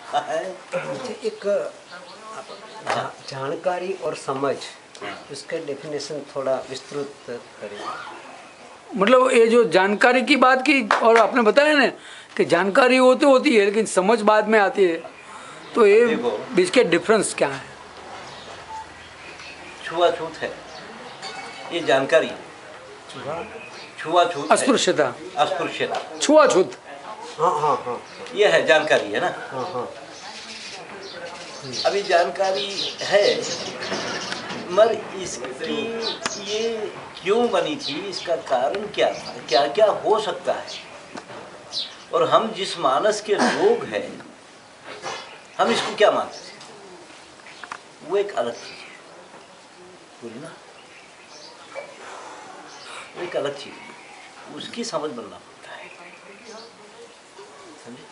एक जानकारी और समझ, उसका डेफिनेशन थोड़ा विस्तृत करें। मतलब ये जो जानकारी की बात की, और आपने बताया ना कि जानकारी होती है लेकिन समझ बाद में आती है, तो ये बीच के डिफरेंस क्या है? छुआछूत है ये जानकारी, छुआछूत, अस्पृश्यता, अस्पृश्यता, छुआछूत, हाँ, ये है जानकारी, है ना। हाँ। अभी जानकारी है, मगर इसकी ये क्यों बनी थी, इसका कारण क्या था, क्या क्या हो सकता है, और हम जिस मानस के लोग हैं हम इसको क्या मानते थे, वो एक अलग चीज है, बोली ना, वो एक अलग चीज है, उसकी समझ बनना पड़ता है, समझे।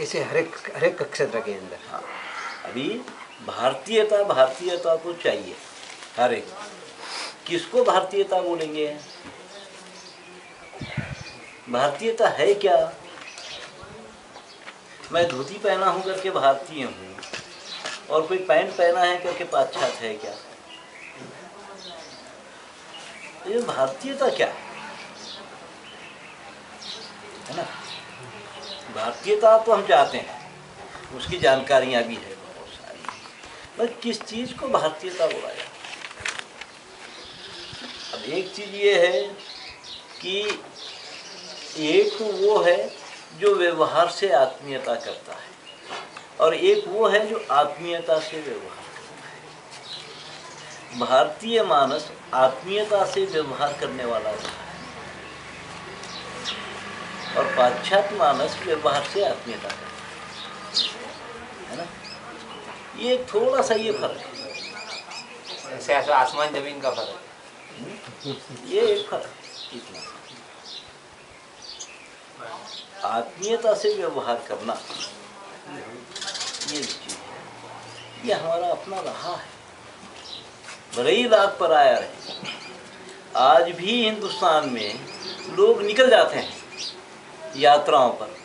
इसे हर एक क्षेत्र के अंदर। हाँ, अभी भारतीयता तो चाहिए हर एक। किसको भारतीयता बोलेंगे? भारतीयता है क्या? मैं धोती पहना हूं करके भारतीय हूं, और कोई पैंट पहना है करके पाश्चात्य है क्या? ये भारतीयता क्या है ना। भारतीयता तो हम चाहते हैं, उसकी जानकारियां भी है बहुत सारी, पर किस चीज को भारतीयता बोला जाए? अब एक चीज ये है कि एक तो वो है जो व्यवहार से आत्मीयता करता है, और एक वो है जो आत्मीयता से व्यवहार करता है। भारतीय मानस आत्मीयता से व्यवहार करने वाला रहा है, और पाश्चात्य मानस व्यवहार से आत्मीयता करता है ना। ये थोड़ा सा ये फर्क है, ऐसे आसमान जमीन का फर्क है, ये एक फर्क है इतना। आत्मीयता से व्यवहार करना ये चीज है, ये हमारा अपना रहा है, भले ही लाख पर आया रहे। आज भी हिंदुस्तान में लोग निकल जाते हैं यात्राओं पर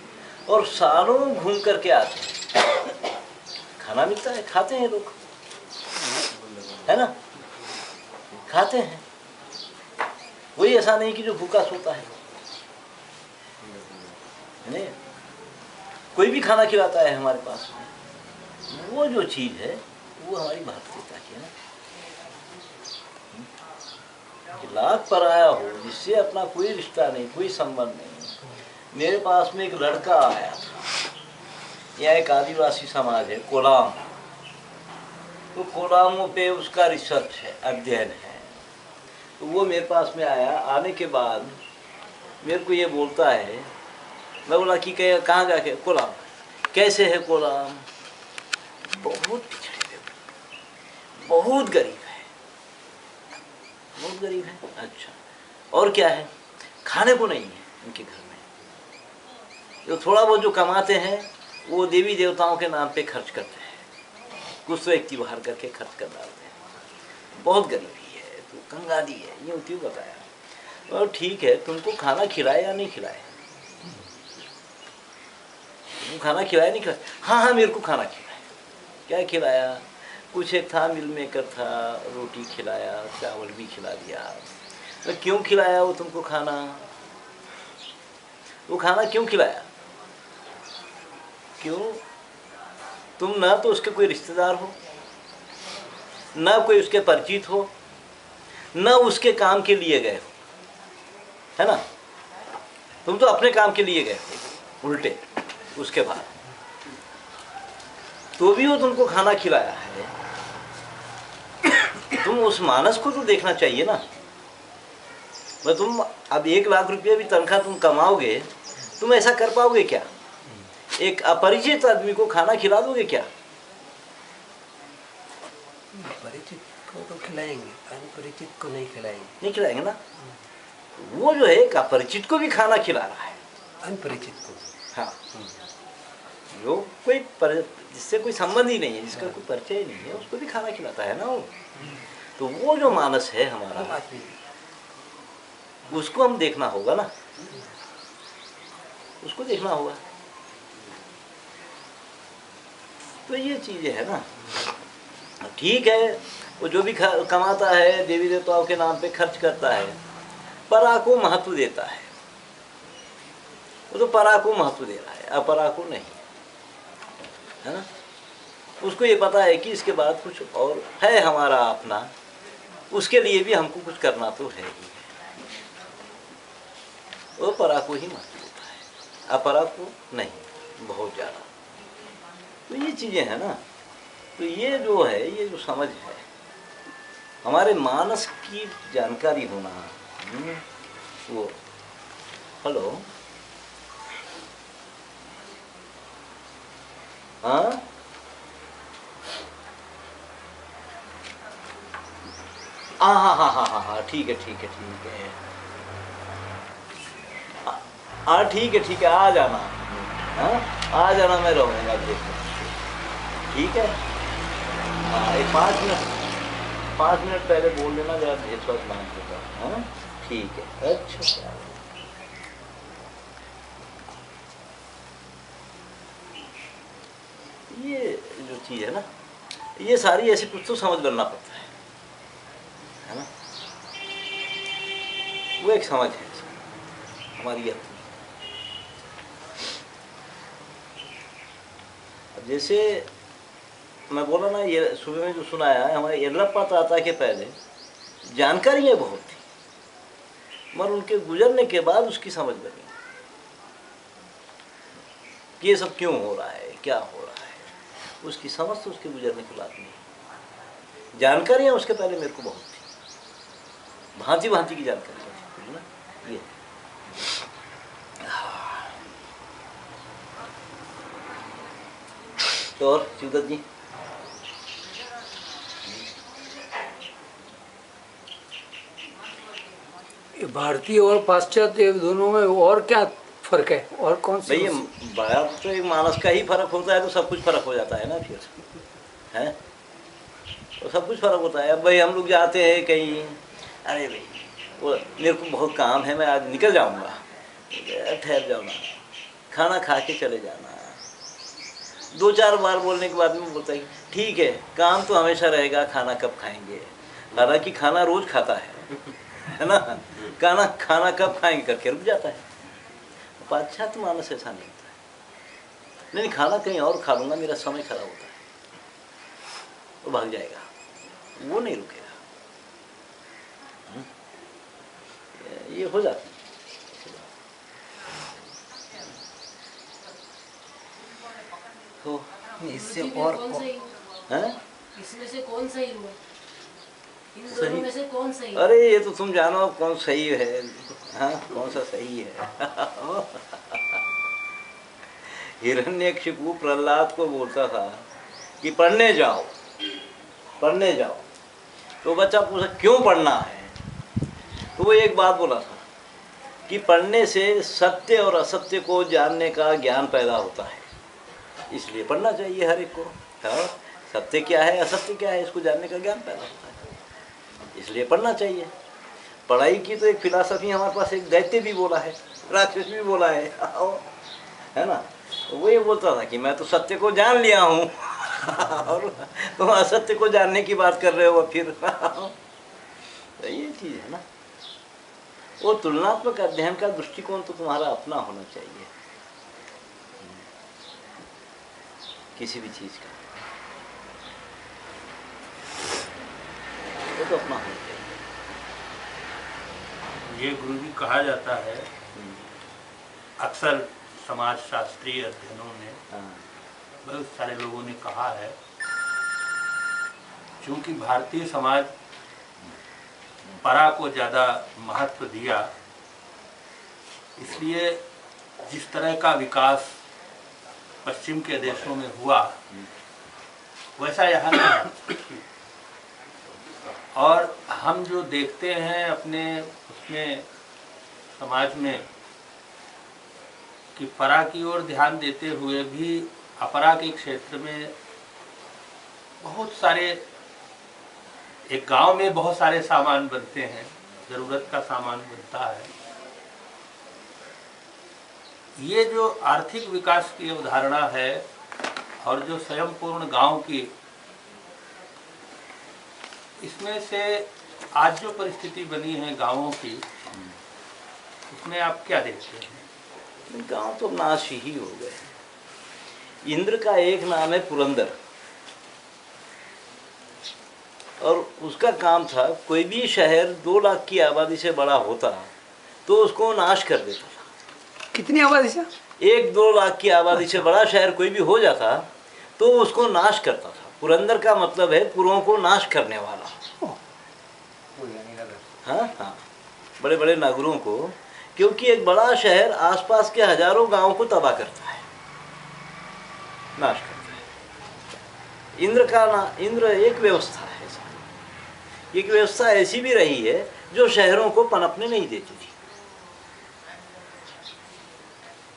और सालों घूम करके आते हैं, खाना मिलता है, खाते हैं लोग, है ना, खाते हैं। कोई ऐसा नहीं कि जो भूखा सोता है, नहीं, कोई भी खाना खिलाता है हमारे पास में। वो जो चीज है वो हमारी भारतीयता की है ना, कि लाख पर आया हो जिससे अपना कोई रिश्ता नहीं, कोई संबंध नहीं। मेरे पास में एक लड़का आया था, यह एक आदिवासी समाज है कोलाम, तो कोलामों पे उसका रिसर्च है, अध्ययन है। तो वो मेरे पास में आया, आने के बाद मेरे को ये बोलता है, मैं बोला कि कहाँ जाके? कोलाम। कैसे है कोलाम? बहुत पिछड़े हुए, बहुत गरीब है, बहुत गरीब है। अच्छा, और क्या है? खाने को नहीं है उनके घर में, जो थोड़ा बहुत जो कमाते हैं वो देवी देवताओं के नाम पे खर्च करते हैं, कुछ तो व्यक्ति बाहर करके खर्च कर डालते हैं। बहुत गरीबी है, तो कंगाली है, ये क्यों बताया। और ठीक है, तुमको खाना खिलाए या नहीं खिलाए? तुम खाना खिलाया नहीं खिलाया? हाँ, मेरे को खाना खिलाया। क्या खिलाया? कुछ एक था, मिल मेकर था, रोटी खिलाया, चावल भी खिला दिया। तो क्यों खिलाया वो तुमको खाना? वो खाना क्यों खिलाया? क्यों? तुम ना तो उसके कोई रिश्तेदार हो, ना कोई उसके परिचित हो, ना उसके काम के लिए गए हो, है ना। तुम तो अपने काम के लिए गए हो उल्टे उसके बाद, तो भी वो तुमको खाना खिलाया है। तुम उस मानस को तो देखना चाहिए ना। मैं तुम अब 1 लाख रुपये भी तनख्वाह तुम कमाओगे, तुम ऐसा कर पाओगे क्या? एक अपरिचित आदमी को खाना खिला दोगे क्या? परिचित को तो खिलाएंगे, अनपरिचित को नहीं खिलाएंगे। नहीं खिलाएंगे ना। वो जो है एक अपरिचित को भी खाना खिला रहा है, अनपरिचित को। हाँ, जो कोई जिससे कोई संबंध ही नहीं है, जिसका कोई परिचय नहीं है, उसको भी खाना खिलाता है ना वो। तो वो जो मानस है हमारा, उसको हम देखना होगा ना, उसको देखना होगा। तो ये चीज़ें है ना। ठीक है, वो जो भी कमाता है देवी देवताओं के नाम पे खर्च करता है, परा को महत्व देता है, वो तो परा को महत्व दे रहा है, अपरा को नहीं, है ना। उसको ये पता है कि इसके बाद कुछ और है हमारा अपना, उसके लिए भी हमको कुछ करना तो है ही, वो परा को ही महत्व देता है, अपरा को नहीं बहुत ज़्यादा। तो ये चीज़ें हैं ना। तो ये जो है, ये जो समझ है, हमारे मानस की जानकारी होना, वो हेलो हाँ हाँ हाँ हाँ हाँ हाँ ठीक है ठीक है ठीक है, हाँ ठीक है आ जाना, हाँ आ जाना, मैं रहूँगा देखो, ठीक है। हाँ एक 5 मिनट पहले बोल देना जरा, भेज वक्त मान देगा, हाँ ठीक है। अच्छा ये जो चीज़ है ना, ये सारी ऐसी कुछ तो समझ करना पड़ता है ना। वो एक समझ है हमारी अपनी। अब जैसे मैं बोला ना, ये सुबह में जो सुनाया है, हमारे येल्लप्पा ताता के पहले जानकारियाँ बहुत थी, मगर उनके गुजरने के बाद उसकी समझ बनी कि ये सब क्यों हो रहा है, क्या हो रहा है, उसकी समझ तो उसके गुजरने के बाद नहीं। जानकारियाँ उसके पहले मेरे को बहुत थी, भांति भांति की जानकारियाँ थी ना। ये तो और शिवदत्त जी, भारतीय और पाश्चात्य दोनों में और क्या फर्क है, और कौन सी? भैया बड़ा तो एक मानस का ही फर्क होता है, तो सब कुछ फर्क हो जाता है ना फिर, हैं तो सब कुछ फर्क होता है। अब भाई हम लोग जाते हैं कहीं, अरे भाई वो मेरे को बहुत काम है, मैं आज निकल जाऊंगा, ठहर जाओ ना, खाना खा के चले जाना। 2-4 बार बोलने के बाद में बोलता है ठीक है, काम तो हमेशा रहेगा, खाना कब खाएंगे, हालांकि खाना रोज खाता है ना, खाना कब खाएंगे करके रुक जाता है। पाश्चात्य मानस ऐसा नहीं होता है, नहीं खाना कहीं और खा लूँगा, मेरा समय खराब होता है, वो भाग जाएगा, वो नहीं रुकेगा। ये हो जाता है। तो इससे और हैं? इसमें से कौन सही हुआ? इन सही? दोनों में से कौन सही? अरे ये तो तुम जानो कौन सही है, हाँ कौन सा सही है। हिरण्यकशिपु प्रहलाद को बोलता था कि पढ़ने जाओ, पढ़ने जाओ। तो बच्चा पूछा क्यों पढ़ना है, तो वो एक बात बोला था कि पढ़ने से सत्य और असत्य को जानने का ज्ञान पैदा होता है, इसलिए पढ़ना चाहिए हर एक को। हाँ, सत्य क्या है असत्य क्या है इसको जानने का ज्ञान पैदा होता है, इसलिए पढ़ना चाहिए। पढ़ाई की तो एक फिलॉसफी हमारे पास, एक दैत्य भी बोला है, राक्षस भी बोला है ना। वो ये बोलता था कि मैं तो सत्य को जान लिया हूँ और तुम असत्य को जानने की बात कर रहे हो फिर। तो ये चीज़ है ना, वो तुलनात्मक अध्ययन का दृष्टिकोण तो तुम्हारा अपना होना चाहिए किसी भी चीज़ का, वो तो अपना होना चाहिए। ये गुरु जी कहा जाता है, अक्सर समाज शास्त्रीय अध्ययनों में बहुत सारे लोगों ने कहा है, चूंकि भारतीय समाज परा को ज़्यादा महत्व दिया, इसलिए जिस तरह का विकास पश्चिम के देशों में हुआ वैसा यहाँ नहीं। और हम जो देखते हैं अपने उसमें समाज में कि परा की ओर ध्यान देते हुए भी अपरा के क्षेत्र में बहुत सारे, एक गांव में बहुत सारे सामान बनते हैं, ज़रूरत का सामान बनता है। ये जो आर्थिक विकास की अवधारणा है और जो स्वयंपूर्ण गांव की, इसमें से आज जो परिस्थिति बनी है गांवों की, उसमें आप क्या देखते हैं? गांव तो नाश ही हो गए। इंद्र का एक नाम है पुरंदर, और उसका काम था कोई भी शहर 2 लाख की आबादी से बड़ा होता तो उसको नाश कर देता था। कितनी आबादी से? 1-2 लाख की आबादी से बड़ा शहर कोई भी हो जाता तो उसको नाश करता था। पुरंदर का मतलब है पुरों को नाश करने वाला। हाँ हाँ, बड़े बड़े नगरों को, क्योंकि एक बड़ा शहर आसपास के हजारों गांवों को तबाह करता है, नाश करता है। इंद्र का इंद्र एक व्यवस्था है, एक व्यवस्था ऐसी भी रही है जो शहरों को पनपने नहीं देती थी।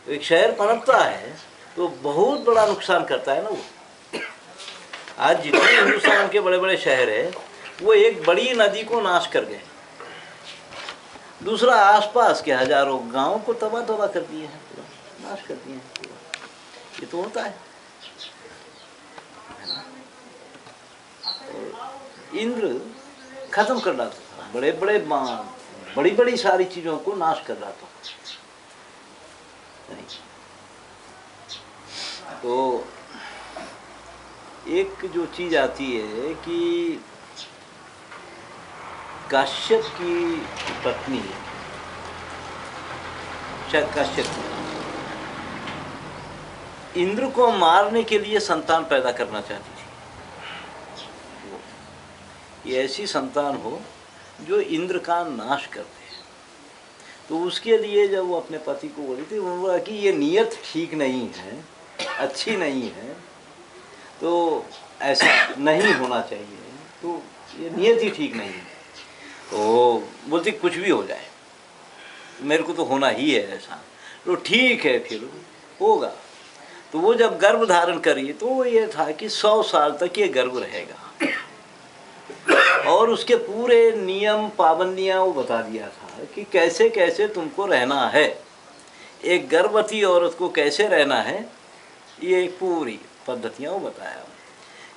एक शहर पनपता है तो बहुत बड़ा नुकसान करता है ना वो। आज जितने हिंदुस्तान के बड़े बड़े शहर है वो एक बड़ी नदी को नाश कर गए, दूसरा आसपास के हजारों गांवों को तबाह कर दिए हैं, नाश कर दिए हैं। ये तो होता है। इंद्र खत्म कर डालता था, बड़े बड़े बड़ी बड़ी सारी चीजों को नाश कर डालता था। तो एक जो चीज आती है कि काश्यप की पत्नी, शायद काश्यप, इंद्र को मारने के लिए संतान पैदा करना चाहती थी। ये ऐसी संतान हो जो इंद्र का नाश कर दे। तो उसके लिए जब वो अपने पति को बोली थी, उन्होंने बोला कि ये नीयत ठीक नहीं है, अच्छी नहीं है, तो ऐसा नहीं होना चाहिए, तो ये नीयत ही ठीक नहीं है। तो बोलती कुछ भी हो जाए, मेरे को तो होना ही है ऐसा। तो ठीक है, फिर होगा। तो वो जब गर्भ धारण करी तो ये था कि 100 साल तक ये गर्भ रहेगा, और उसके पूरे नियम पाबंदियां वो बता दिया था कि कैसे कैसे तुमको रहना है, एक गर्भवती औरत को कैसे रहना है, ये पूरी पद्धतियां वो बताया।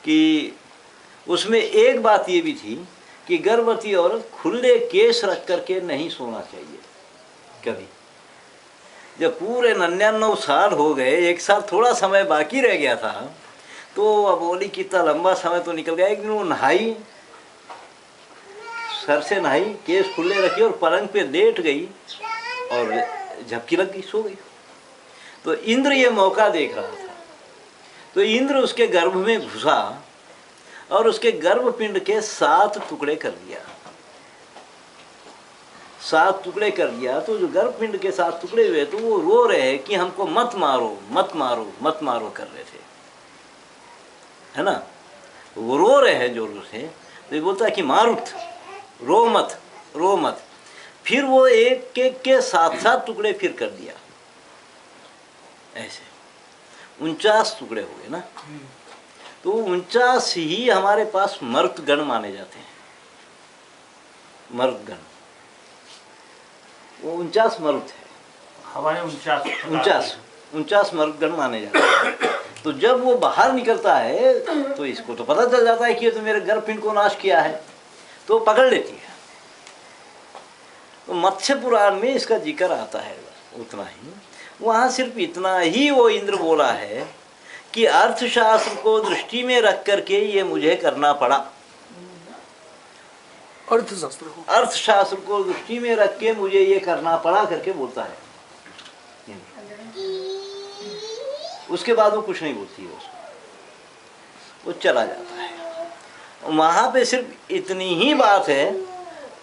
कि उसमें एक बात ये भी थी कि गर्भवती औरत खुले केस रख करके नहीं सोना चाहिए कभी। जब पूरे 99 साल हो गए, 1 साल थोड़ा समय बाकी रह गया था, तो अब बोली कितना लंबा समय तो निकल गया। एक दिन वो नहाई, सर से नहाई, केस खुले रखी और पलंग पे लेट गई और झपकी लग गई, सो गई। तो इंद्र ये मौका देख रहा था, तो इंद्र उसके गर्भ में घुसा और उसके गर्भपिंड के 7 टुकड़े कर दिया। 7 टुकड़े कर दिया। तो जो गर्भपिंड के 7 टुकड़े हुए तो वो रो रहे कि हमको मत मारो मत मारो मत मारो कर रहे थे, है ना। वो रो रहे हैं जोर से। तो ये बोलता है कि मारुत, रो मत रो मत। फिर वो एक एक के 7-7 टुकड़े फिर कर दिया, ऐसे 49 टुकड़े हो गए ना। तो 49 ही हमारे पास मर्दगण माने जाते हैं, मर्दगण। वो 49 मर्द है, हमारे 49 मर्दगण माने जाते हैं। तो जब वो बाहर निकलता है तो इसको तो पता चल जाता है कि ये तो मेरे गर्भपिंड को नाश किया है, तो पकड़ लेती है। तो मत्स्य पुराण में इसका जिक्र आता है, उतना ही। वहाँ सिर्फ इतना ही वो इंद्र बोला है कि अर्थशास्त्र को दृष्टि में रख करके ये मुझे करना पड़ा। अर्थशास्त्र को दृष्टि में रख के मुझे ये करना पड़ा करके बोलता है। उसके बाद वो कुछ नहीं बोलती है उसको, वो चला जाता है। वहाँ पे सिर्फ इतनी ही बात है,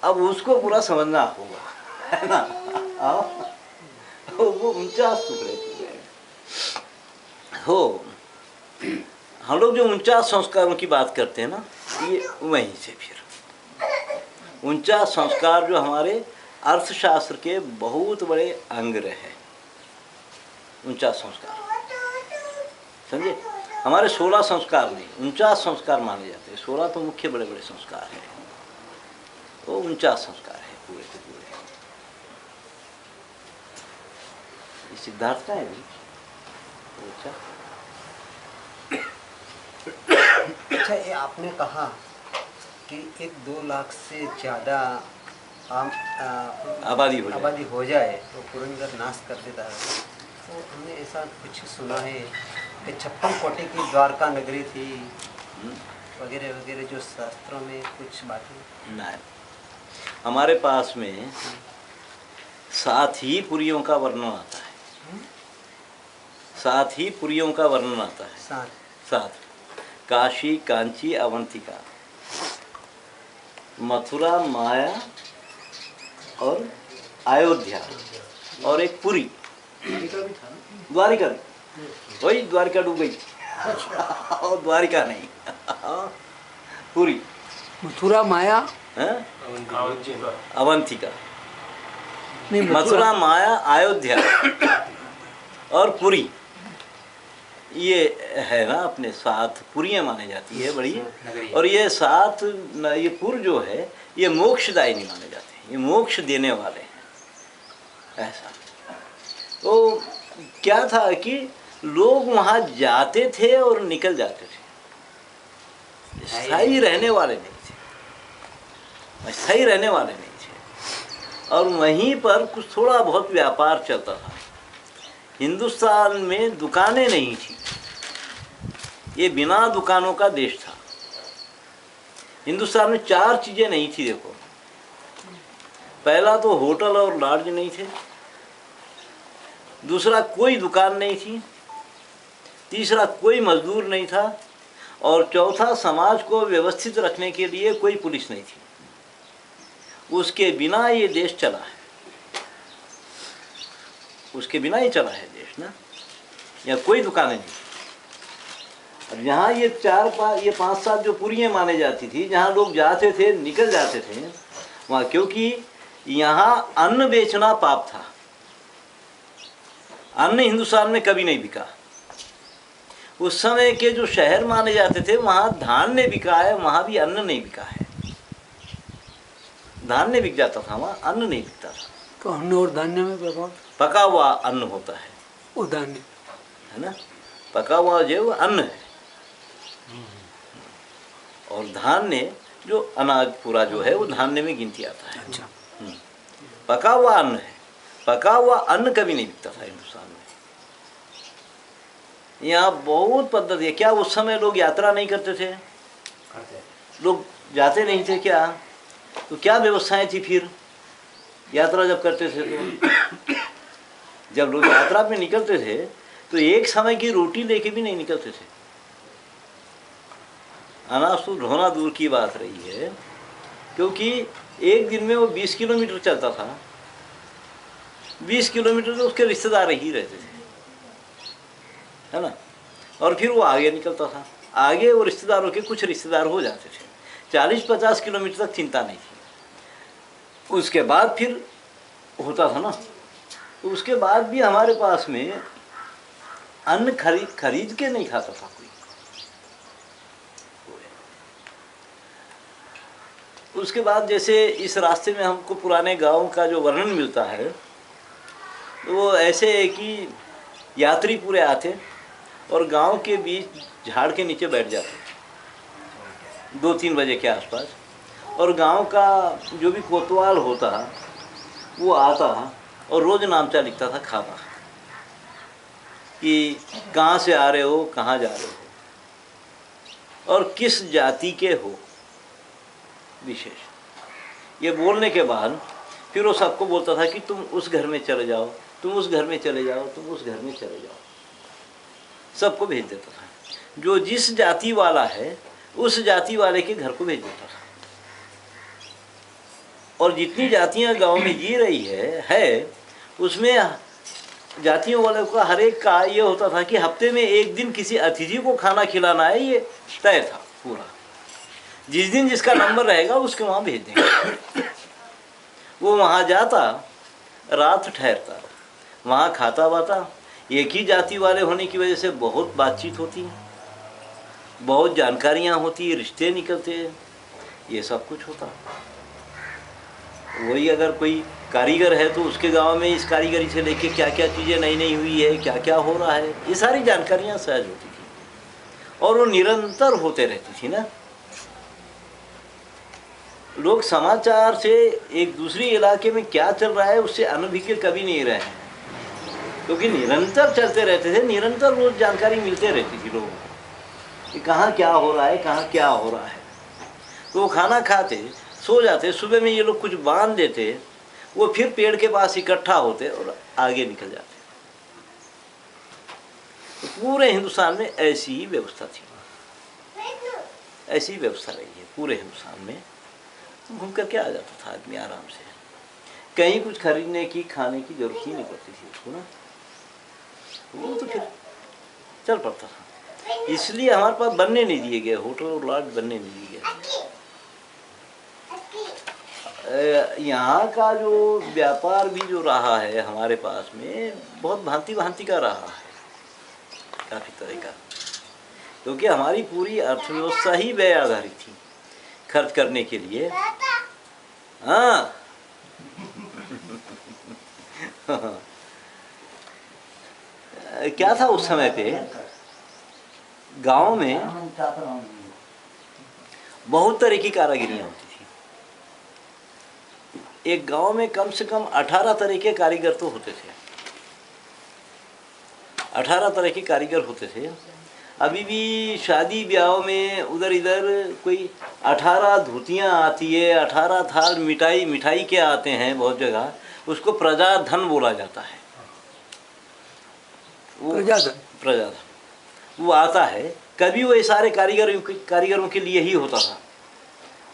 अब उसको पूरा समझना होगा, है ना। आओ, वो 49 टुकड़े हो। हम लोग जो 49 संस्कारों की बात करते हैं ना, ये वहीं से फिर 49 संस्कार जो हमारे अर्थशास्त्र के बहुत बड़े अंग रहे। 49 संस्कार समझे। हमारे 16 संस्कार नहीं, 49 संस्कार माने जाते हैं। 16 तो मुख्य बड़े बड़े संस्कार हैं, वो 49 संस्कार है पूरे के पूरे। ये सिद्धार्थ का है भी। अच्छा अच्छा, ये आपने कहा कि 1-2 लाख से ज़्यादा आबादी हो जाए तो पुरंदर नाश कर देता है। तो हमने ऐसा कुछ सुना है कि 56 कोटि की द्वारका नगरी थी वगैरह वगैरह, जो शास्त्रों में कुछ बातें। नहीं, हमारे पास में 7 ही पुरियों का वर्णन आता है। 7 ही पुरियों का वर्णन आता है। 7 काशी, कांची, अवंतिका, मथुरा, माया और अयोध्या और एक पुरी, द्वारिका। वही द्वारिका डूब गई और द्वारिका नहीं, पुरी, मथुरा, माया, अवंतिका, नहीं मथुरा, माया, अयोध्या और पुरी, ये है ना अपने 7 पुरियाँ मानी जाती है बड़ी। और ये 7 ये पुर जो है ये मोक्षदायिनी माने जाते हैं, ये मोक्ष देने वाले हैं। ऐसा तो क्या था कि लोग वहाँ जाते थे और निकल जाते थे, स्थायी रहने वाले नहीं थे, स्थायी रहने वाले नहीं थे। और वहीं पर कुछ थोड़ा बहुत व्यापार चलता था। हिंदुस्तान में दुकानें नहीं थी, ये बिना दुकानों का देश था। हिंदुस्तान में 4 चीज़ें नहीं थी। देखो, पहला तो होटल और लॉज नहीं थे, दूसरा कोई दुकान नहीं थी, तीसरा कोई मजदूर नहीं था, और चौथा समाज को व्यवस्थित रखने के लिए कोई पुलिस नहीं थी। उसके बिना ये देश चला है, उसके बिना ही चला है देश ना। या कोई दुकानें नहीं। अब यहाँ ये 5-7 जो पुरियाँ माने जाती थी, जहाँ लोग जाते थे निकल जाते थे वहाँ, क्योंकि यहाँ अन्न बेचना पाप था। अन्न हिंदुस्तान में कभी नहीं बिका। उस समय के जो शहर माने जाते थे वहाँ धान्य बिका है, वहाँ भी अन्न नहीं बिका है। धान्य बिक जाता था, वहाँ अन्न नहीं बिकता था। तो अन्न और धान्य में प्रभाव, पका हुआ अन्न होता है, वो धान्य है ना। पका हुआ जो वो अन्न है, और धान्य जो अनाज पूरा जो है वो धान्य में गिनती आता है। अच्छा, पका हुआ अन्न है। पका हुआ अन्न कभी नहीं बिकता था हिंदुस्तान में। यहाँ बहुत पद्धति है। क्या उस समय लोग यात्रा नहीं करते थे? लोग जाते नहीं थे क्या? तो क्या व्यवस्थाएं थी फिर यात्रा जब करते थे? तो जब लोग यात्रा में निकलते थे तो एक समय की रोटी लेके भी नहीं निकलते थे। अनाज तो ढोना दूर की बात रही है, क्योंकि एक दिन में वो 20 किलोमीटर चलता था। 20 किलोमीटर तो उसके रिश्तेदार ही रहते थे, है ना। और फिर वो आगे निकलता था, आगे वो रिश्तेदारों के कुछ रिश्तेदार हो जाते थे। 40-50 किलोमीटर तक चिंता नहीं थी। उसके बाद फिर होता था ना, तो उसके बाद भी हमारे पास में अन्न खरीद के नहीं खाता था कोई। उसके बाद जैसे इस रास्ते में हमको पुराने गांव का जो वर्णन मिलता है, तो वो ऐसे है कि यात्री पूरे आते और गांव के बीच झाड़ के नीचे बैठ जाते 2-3 बजे के आसपास, और गांव का जो भी कोतवाल होता वो आता और रोज़ नामचा लिखता था खाना, कि कहाँ से आ रहे हो, कहाँ जा रहे हो और किस जाति के हो विशेष। ये बोलने के बाद फिर वो सबको बोलता था कि तुम उस घर में चले जाओ, तुम उस घर में चले जाओ, तुम उस घर में चले जाओ। सबको भेज देता था। जो जिस जाति वाला है उस जाति वाले के घर को भेज देता था। और जितनी जातियां गांव में जी रही है उसमें जातियों वाले का हर एक का ये होता था कि हफ्ते में एक दिन किसी अतिथि को खाना खिलाना है, ये तय था पूरा। जिस दिन जिसका नंबर रहेगा उसके वहाँ भेज देंगे। वो वहाँ जाता, रात ठहरता, वहाँ खाता वाता। एक ही जाति वाले होने की वजह से बहुत बातचीत होती, बहुत जानकारियाँ होती, रिश्ते निकलते, ये सब कुछ होता। वही अगर कोई कारीगर है तो उसके गांव में इस कारीगरी से लेके क्या क्या चीज़ें नई नई हुई है, क्या क्या हो रहा है, ये सारी जानकारियाँ सहज होती थी। और वो निरंतर होते रहती थी ना। लोग समाचार से एक दूसरे इलाके में क्या चल रहा है उससे अनभिज्ञ कभी नहीं रहे हैं, क्योंकि निरंतर चलते रहते थे, निरंतर रोज जानकारी मिलते रहती थी लोगों को कि कहाँ क्या हो रहा है, कहाँ क्या हो रहा है। तो वो खाना खाते, सो जाते, सुबह में ये लोग कुछ बांध देते, वो फिर पेड़ के पास इकट्ठा होते और आगे निकल जाते। तो पूरे हिंदुस्तान में ऐसी ही व्यवस्था थी, ऐसी व्यवस्था रही है पूरे हिंदुस्तान में। घूम करके आ जाता था आदमी आराम से, कहीं कुछ खरीदने की खाने की जरूरत ही नहीं पड़ती थी उसको ना, वो तो फिर चल पड़ता था। इसलिए हमारे पास बनने नहीं दिए गए, होटल और लॉज बनने नहीं दिए गए। यहाँ का जो व्यापार भी जो रहा है हमारे पास में, बहुत भांति भांति का रहा है, काफ़ी तरह का, क्योंकि हमारी पूरी अर्थव्यवस्था ही व्यय आधारित थी खर्च करने के लिए। हाँ क्या था उस समय पे, गांव में बहुत तरह की कारीगरियां होती थी। एक गांव में कम से कम 18 तरह के कारीगर तो होते थे, 18 तरह के कारीगर होते थे। अभी भी शादी ब्याह में उधर इधर कोई 18 धोतियाँ आती है, 18 थाल मिठाई के आते हैं बहुत जगह, उसको प्रजाधन बोला जाता है। वो प्रजाधन वो आता है, कभी वो सारे कारीगरों के लिए ही होता था।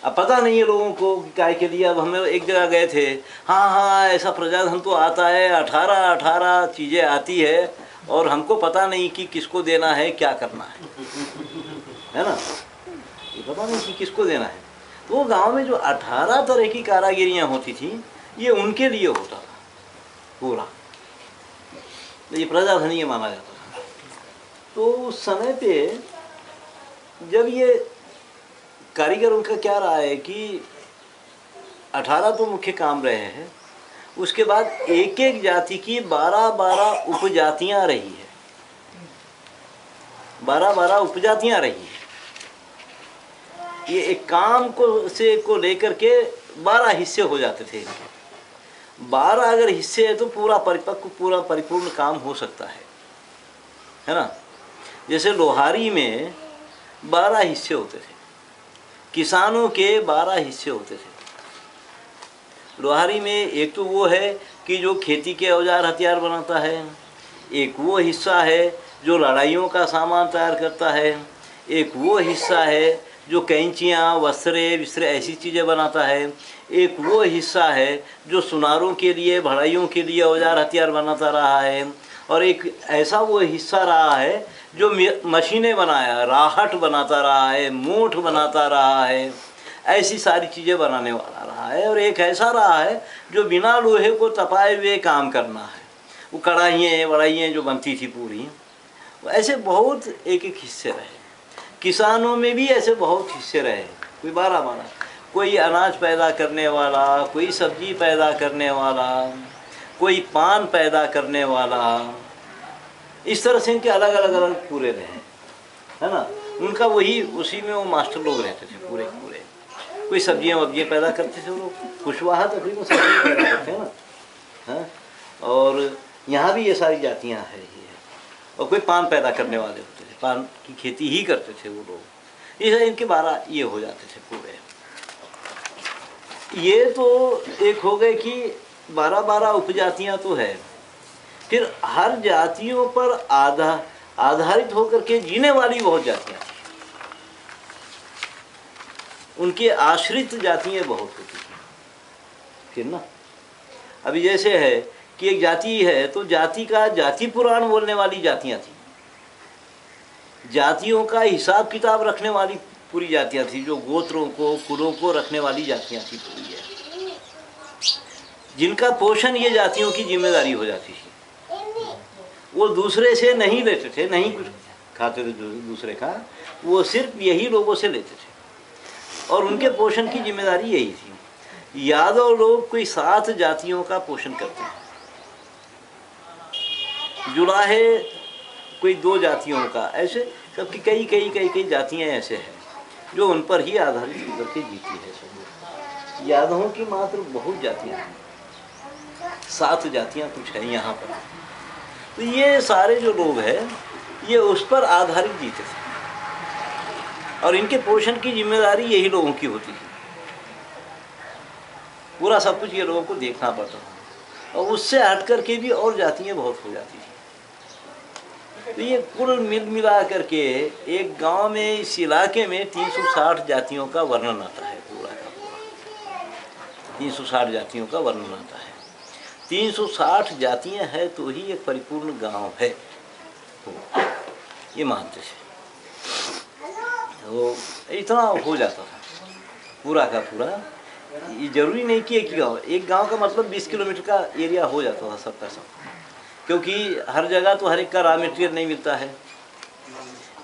अब पता नहीं है लोगों को काय के लिए। अब हम एक जगह गए थे, हाँ ऐसा प्रजाधन तो आता है, 18 चीज़ें आती है और हमको पता नहीं कि किसको देना है, क्या करना है ना, ये पता नहीं कि किसको देना है। तो वो गांव में जो 18 तरह की कारीगरियाँ होती थी, ये उनके लिए होता था पूरा, तो ये प्रजाधन ये माना जाता था। तो उस समय पे जब ये कारीगरों का क्या रहा है कि 18 तो मुख्य काम रहे हैं, उसके बाद एक एक जाति की 12 उपजातियां रही है, 12 उपजातियां रही है। ये एक काम को लेकर के 12 हिस्से हो जाते थे इनके। 12 अगर हिस्से है तो पूरा परिपक्व, पूरा परिपूर्ण काम हो सकता है ना। जैसे लोहारी में 12 हिस्से होते थे, किसानों के 12 हिस्से होते थे लोहारी में। एक तो वो है कि जो खेती के औजार हथियार बनाता है, एक वो हिस्सा है जो लड़ाइयों का सामान तैयार करता है, एक वो हिस्सा है जो कैंचियाँ, विस्त्र ऐसी चीज़ें बनाता है, एक वो हिस्सा है जो सुनारों के लिए, बढ़ाइयों के लिए औजार हथियार बनाता रहा है, और एक ऐसा वो हिस्सा रहा है जो मशीनें बनाया, राहट बनाता रहा है, मोठ बनाता रहा है, ऐसी सारी चीज़ें बनाने वाला रहा है। और एक ऐसा रहा है जो बिना लोहे को तपाए हुए काम करना है, वो कढ़ाइयाँ वढ़ाइयाँ जो बनती थी पूरी, ऐसे बहुत एक हिस्से रहे। किसानों में भी ऐसे बहुत हिस्से रहे, कोई 12, कोई अनाज पैदा करने वाला, कोई सब्जी पैदा करने वाला, कोई पान पैदा करने वाला, इस तरह से इनके अलग अलग पूरे रहे, है ना। उनका वही, उसी में वो मास्टर लोग रहते थे पूरे पूरे। कोई सब्जियां वब्जियाँ पैदा करते थे लोग, कुशवाहा तकरीबन सब्जियाँ पैदा करते हैं ना, हाँ। और यहाँ भी ये सारी जातियाँ हैं ही है। और कोई पान पैदा करने वाले होते थे, पान की खेती ही करते थे वो लोग। ये इनके 12 ये हो जाते थे पूरे। ये तो एक हो गए कि 12 उपजातियाँ तो है। फिर हर जातियों पर आधारित होकर के जीने वाली बहुत जातियाँ थी, उनके आश्रित जातियाँ बहुत होती थी फिर ना। अभी जैसे है कि एक जाति है तो जाति का जाति पुराण बोलने वाली जातियाँ थी, जातियों का हिसाब किताब रखने वाली पूरी जातियाँ थी, जो गोत्रों को, कुलों को रखने वाली जातियाँ थी पूरी है, जिनका पोषण ये जातियों की जिम्मेदारी हो जाती थी। वो दूसरे से नहीं लेते थे, नहीं कुछ खाते थे दूसरे का, वो सिर्फ यही लोगों से लेते थे और उनके पोषण की जिम्मेदारी यही थी। यादव लोग कोई 7 जातियों का पोषण करते हैं। जुलाहे कोई 2 जातियों का, ऐसे सबकी कई कई कई कई जातियाँ ऐसे हैं जो उन पर ही आधारित होकर के जीती है। सब यादवों की मात्र बहुत जातियाँ हैं, 7 जातियाँ कुछ हैं यहाँ पर। तो ये सारे जो लोग हैं ये उस पर आधारित जीते थे और इनके पोषण की जिम्मेदारी यही लोगों की होती थी। पूरा सब कुछ ये लोगों को देखना पड़ता था और उससे हट करके भी और जातियाँ बहुत हो जाती थी। तो ये कुल मिल मिला करके एक गांव में, इस इलाके में 360 जातियों का वर्णन आता है, पूरा का पूरा 360 जातियों का वर्णन आता है। 360 जातियाँ हैं तो ही एक परिपूर्ण गांव है, ये मानते थे। तो इतना हो जाता था पूरा का पूरा। ये जरूरी नहीं कि एक गांव का मतलब 20 किलोमीटर का एरिया हो जाता था सबका सब, क्योंकि हर जगह तो हर एक का रॉ मटेरियल नहीं मिलता है,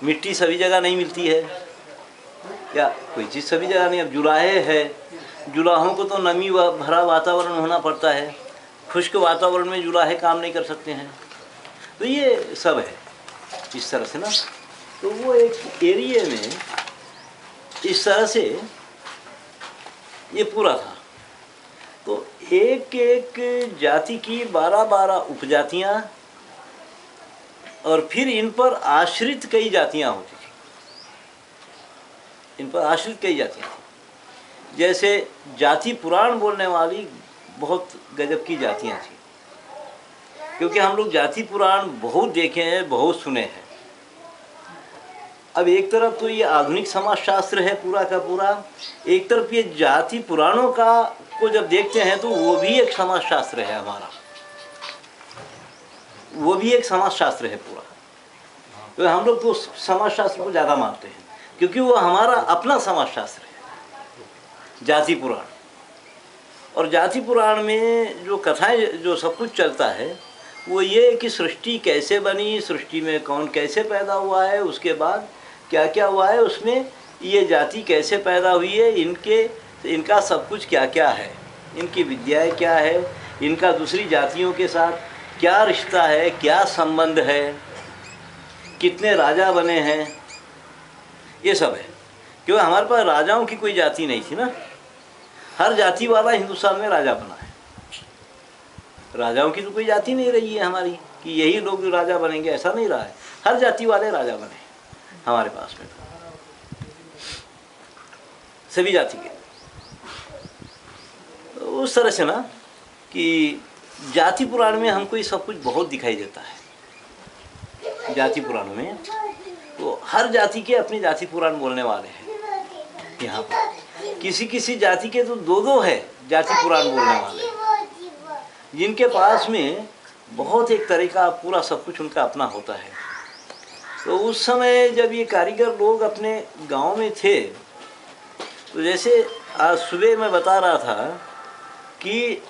मिट्टी सभी जगह नहीं मिलती है, या कोई चीज़ सभी जगह नहीं। अब जुलाहे है, जुलाहों को तो नमी भरा वातावरण होना पड़ता है, खुश्क वातावरण में जुलाहे काम नहीं कर सकते हैं। तो ये सब है इस तरह से ना। तो वो एक एरिया में इस तरह से ये पूरा था। तो एक एक जाति की 12-12 उपजातियाँ और फिर इन पर आश्रित कई जातियाँ होती थी, इन पर आश्रित कई जातियाँ थी। जैसे जाति पुराण बोलने वाली बहुत गजब की जातियाँ थी, क्योंकि हम लोग जाति पुराण बहुत देखे हैं, बहुत सुने हैं। अब एक तरफ तो ये आधुनिक समाजशास्त्र है पूरा का पूरा, एक तरफ ये जाति पुराणों का को जब देखते हैं तो वो भी एक समाजशास्त्र है हमारा, वो भी एक समाजशास्त्र है पूरा। तो हम लोग तो समाजशास्त्र को ज़्यादा मानते हैं क्योंकि वो हमारा अपना समाजशास्त्र है जाति पुराण। और जाति पुराण में जो कथाएं, जो सब कुछ चलता है वो ये कि सृष्टि कैसे बनी, सृष्टि में कौन कैसे पैदा हुआ है, उसके बाद क्या क्या हुआ है, उसमें ये जाति कैसे पैदा हुई है, इनका सब कुछ क्या क्या है, इनकी विद्याएं क्या है, इनका दूसरी जातियों के साथ क्या रिश्ता है, क्या संबंध है, कितने राजा बने हैं, ये सब है। क्योंकि हमारे पास राजाओं की कोई जाति नहीं थी ना, हर जाति वाला हिंदुस्तान में राजा बना है। राजाओं की तो कोई जाति नहीं रही है हमारी कि यही लोग राजा बनेंगे, ऐसा नहीं रहा है। हर जाति वाले राजा बने हमारे पास में, सभी जाति के। तो उस तरह से ना कि जाति पुराण में हमको ये सब कुछ बहुत दिखाई देता है। जाति पुराणों में तो हर जाति के अपनी जाति पुराण बोलने वाले हैं यहाँ पर। किसी किसी जाति के तो 2-2 है जाति पुराण बोलने वाले, जिनके पास में बहुत एक तरह का पूरा सब कुछ उनका अपना होता है। तो उस समय जब ये कारीगर लोग अपने गांव में थे, तो जैसे आज सुबह मैं बता रहा था कि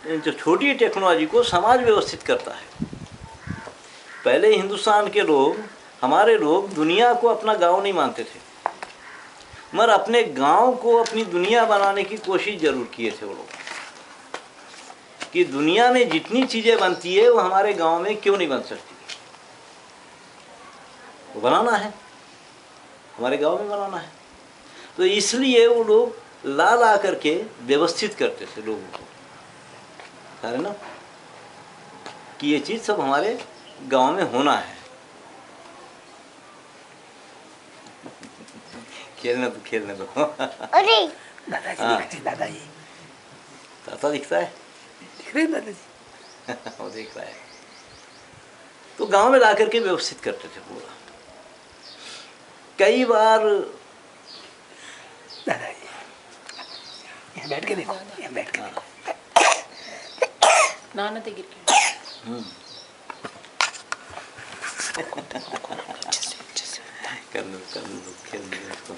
जो छोटी टेक्नोलॉजी को समाज व्यवस्थित करता है। पहले हिंदुस्तान के लोग, हमारे लोग दुनिया को अपना गांव नहीं मानते थे, मगर अपने गांव को अपनी दुनिया बनाने की कोशिश जरूर किए थे वो लोग कि दुनिया में जितनी चीज़ें बनती है वो हमारे गांव में क्यों नहीं बन सकती, वो बनाना है, हमारे गांव में बनाना है। तो इसलिए वो लोग ला करके व्यवस्थित करते थे लोगों को, सारे ना, कि ये चीज़ सब हमारे गांव में होना है। खेलने दो अरे दादाजी, दादाजी ताता दिखता है, दिख रहे दादाजी वो देख रहा है। तो गांव में ला करके व्यवस्थित करते थे पूरा। कई बार दादाजी यहाँ बैठ के देखो, यहाँ बैठ के देखो। नाना ते गिर के कर लो खेल लो।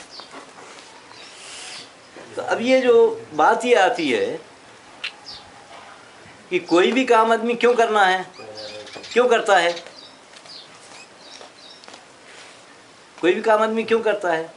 तो अब ये जो बात ये आती है कि कोई भी काम आदमी क्यों करना है, क्यों करता है, कोई भी काम आदमी क्यों करता है?